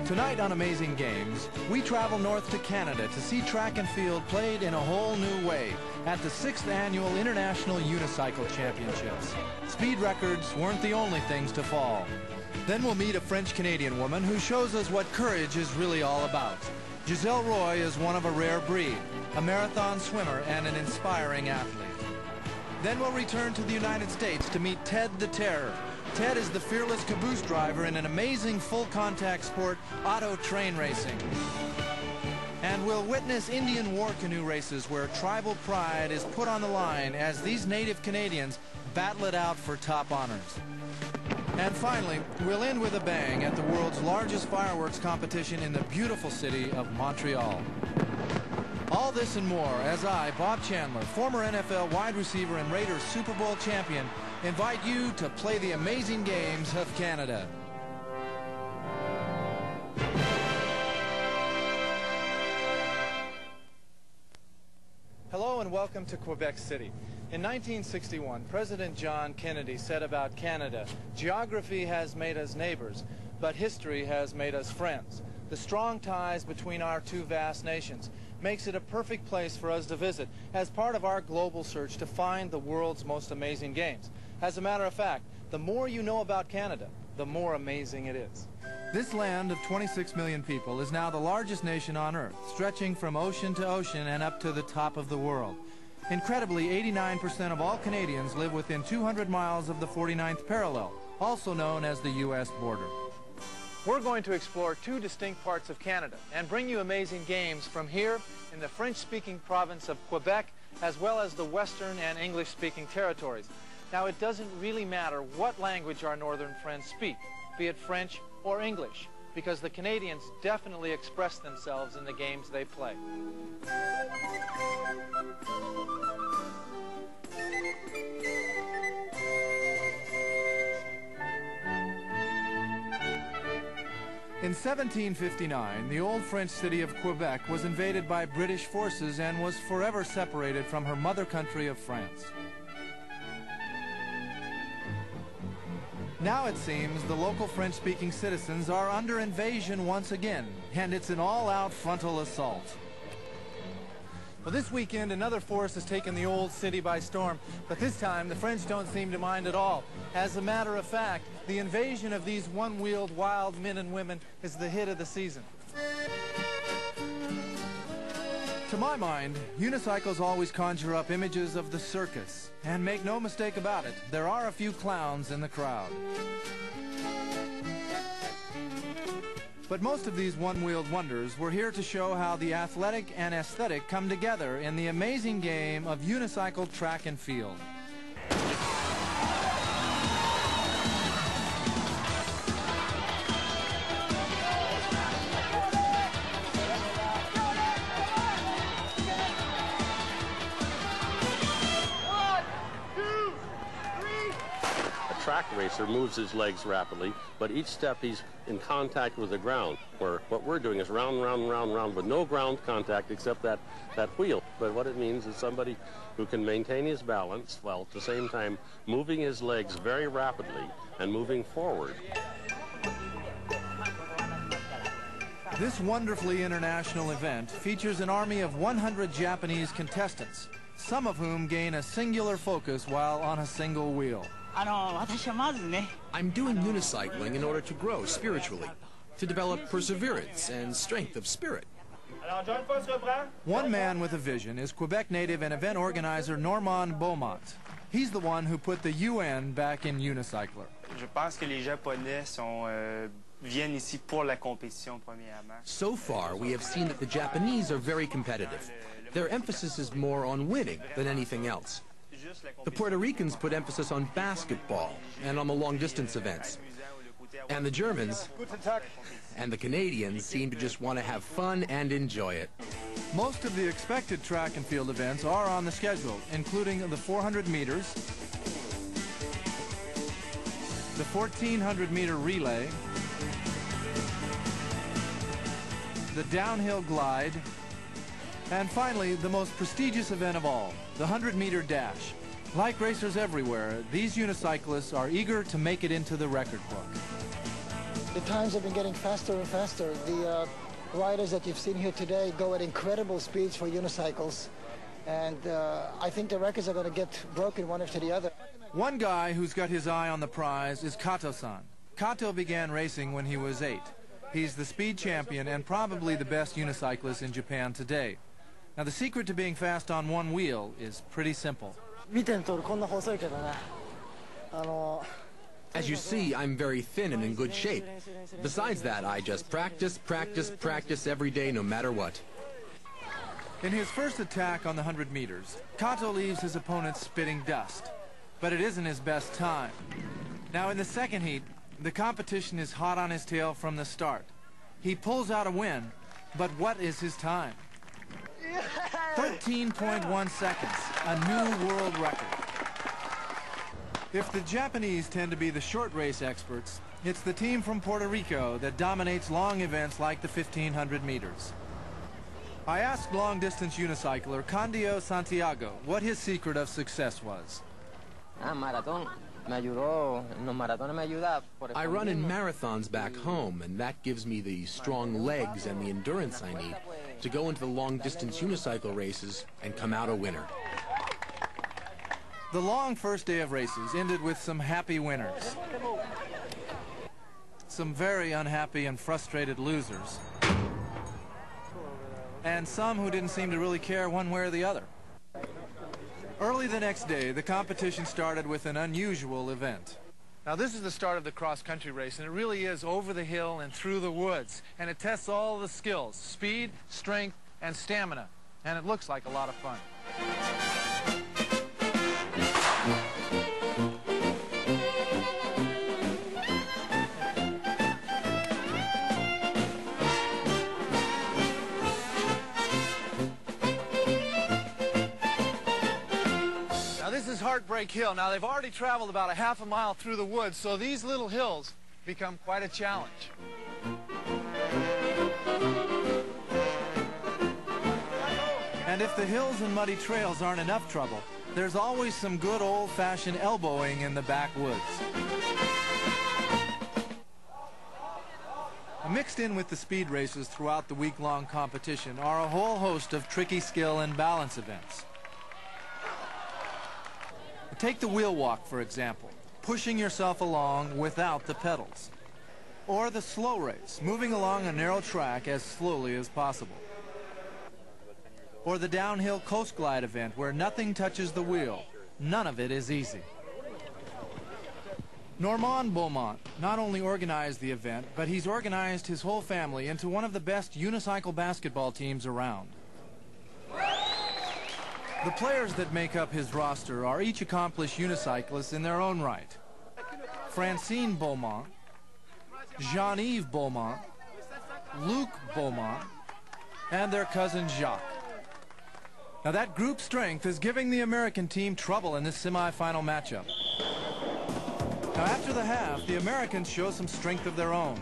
Tonight on Amazing Games, we travel north to Canada to see track and field played in a whole new way at the 6th Annual International Unicycle Championships. Speed records weren't the only things to fall. Then we'll meet a French-Canadian woman who shows us what courage is really all about. Giselle Roy is one of a rare breed, a marathon swimmer and an inspiring athlete. Then we'll return to the United States to meet Ted the Terror. Ted is the fearless caboose driver in an amazing full-contact sport, auto train racing. And we'll witness Indian war canoe races where tribal pride is put on the line as these native Canadians battle it out for top honors. And finally, we'll end with a bang at the world's largest fireworks competition in the beautiful city of Montreal. All this and more as I, Bob Chandler, former NFL wide receiver and Raiders Super Bowl champion, invite you to play the amazing games of Canada. Hello and welcome to Quebec City. In 1961, President John Kennedy said about Canada, "Geography has made us neighbors, but history has made us friends. The strong ties between our two vast nations makes it a perfect place for us to visit as part of our global search to find the world's most amazing games. As a matter of fact, the more you know about Canada, the more amazing it is." This land of 26 million people is now the largest nation on Earth, stretching from ocean to ocean and up to the top of the world. Incredibly, 89% of all Canadians live within 200 miles of the 49th parallel, also known as the U.S. border. We're going to explore two distinct parts of Canada and bring you amazing games from here in the French-speaking province of Quebec, as well as the Western and English-speaking territories. Now, it doesn't really matter what language our northern friends speak, be it French or English, because the Canadians definitely express themselves in the games they play. In 1759, the old French city of Quebec was invaded by British forces and was forever separated from her mother country of France. Now it seems the local French-speaking citizens are under invasion once again, and it's an all-out frontal assault. Well, this weekend, another force has taken the old city by storm, but this time the French don't seem to mind at all. As a matter of fact, the invasion of these one-wheeled wild men and women is the hit of the season. To my mind, unicycles always conjure up images of the circus. And make no mistake about it, there are a few clowns in the crowd. But most of these one-wheeled wonders were here to show how the athletic and aesthetic come together in the amazing game of unicycle track and field. Track racer moves his legs rapidly, but each step he's in contact with the ground, where what we're doing is round, round, round, round, with no ground contact except that wheel. But what it means is somebody who can maintain his balance while at the same time moving his legs very rapidly and moving forward. This wonderfully international event features an army of 100 Japanese contestants, some of whom gain a singular focus while on a single wheel. I'm doing unicycling in order to grow spiritually, to develop perseverance and strength of spirit. One man with a vision is Quebec native and event organizer Normand Beaumont. He's the one who put the UN back in unicycler. So far, we have seen that the Japanese are very competitive. Their emphasis is more on winning than anything else. The Puerto Ricans put emphasis on basketball and on the long-distance events. And the Germans and the Canadians seem to just want to have fun and enjoy it. Most of the expected track and field events are on the schedule, including the 400 meters, the 1,400-meter relay, the downhill glide, and finally, the most prestigious event of all, the 100-meter dash. Like racers everywhere, these unicyclists are eager to make it into the record book. The times have been getting faster and faster. The riders that you've seen here today go at incredible speeds for unicycles. And I think the records are going to get broken one after the other. One guy who's got his eye on the prize is Kato-san. Kato began racing when he was 8. He's the speed champion and probably the best unicyclist in Japan today. Now, the secret to being fast on one wheel is pretty simple. As you see, I'm very thin and in good shape. Besides that, I just practice every day, no matter what. In his first attack on the 100 meters, Kato leaves his opponent spitting dust. But it isn't his best time. Now, in the second heat, the competition is hot on his tail from the start. He pulls out a win, but what is his time? 13.1 seconds, a new world record. If the Japanese tend to be the short race experts, it's the team from Puerto Rico that dominates long events like the 1500 meters. I asked long-distance unicycler Candido Santiago what his secret of success was. I run in marathons back home, and that gives me the strong legs and the endurance I need to go into the long-distance unicycle races and come out a winner. The long first day of races ended with some happy winners, some very unhappy and frustrated losers, and some who didn't seem to really care one way or the other. Early the next day, the competition started with an unusual event. Now, this is the start of the cross-country race, and it really is over the hill and through the woods, and it tests all the skills, speed, strength, and stamina, and it looks like a lot of fun. Heartbreak Hill. Now, they've already traveled about a half a mile through the woods, so these little hills become quite a challenge. And if the hills and muddy trails aren't enough trouble, there's always some good old-fashioned elbowing in the backwoods. Mixed in with the speed races throughout the week-long competition are a whole host of tricky skill and balance events. Take the wheel walk, for example, pushing yourself along without the pedals. Or the slow race, moving along a narrow track as slowly as possible. Or the downhill coast glide event where nothing touches the wheel. None of it is easy. Normand Beaumont not only organized the event, but he's organized his whole family into one of the best unicycle basketball teams around. The players that make up his roster are each accomplished unicyclists in their own right. Francine Beaumont, Jean-Yves Beaumont, Luc Beaumont, and their cousin Jacques. Now, that group strength is giving the American team trouble in this semifinal matchup. Now, after the half, the Americans show some strength of their own.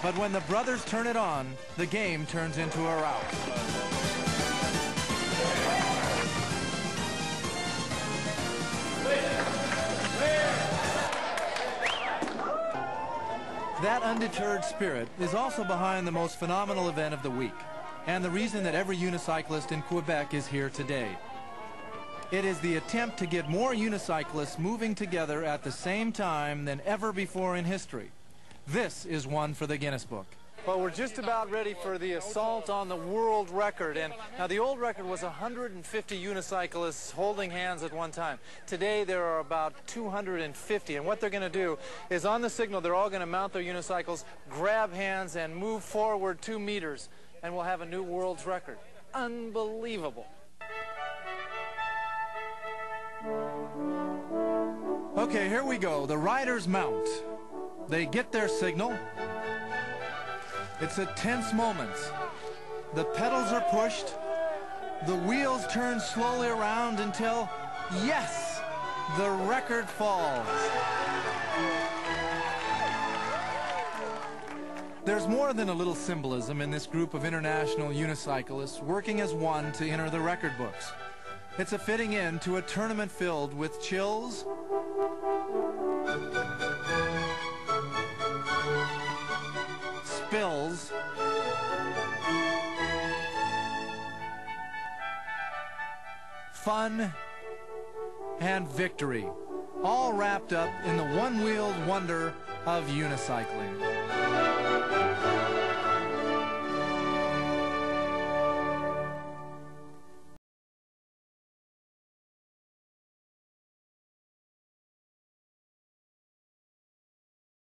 But when the brothers turn it on, the game turns into a rout. That undeterred spirit is also behind the most phenomenal event of the week, and the reason that every unicyclist in Quebec is here today. It is the attempt to get more unicyclists moving together at the same time than ever before in history. This is one for the Guinness Book. Well, we're just about ready for the assault on the world record. And now the old record was 150 unicyclists holding hands at one time. Today there are about 250. And what they're going to do is on the signal, they're all going to mount their unicycles, grab hands, and move forward 2 meters. And we'll have a new world's record. Unbelievable. Okay, here we go. The riders mount. They get their signal. It's a tense moment. The pedals are pushed. The wheels turn slowly around until, yes, the record falls. There's more than a little symbolism in this group of international unicyclists working as one to enter the record books. It's a fitting end to a tournament filled with chills spills. Fun and victory, all wrapped up in the one-wheeled wonder of unicycling.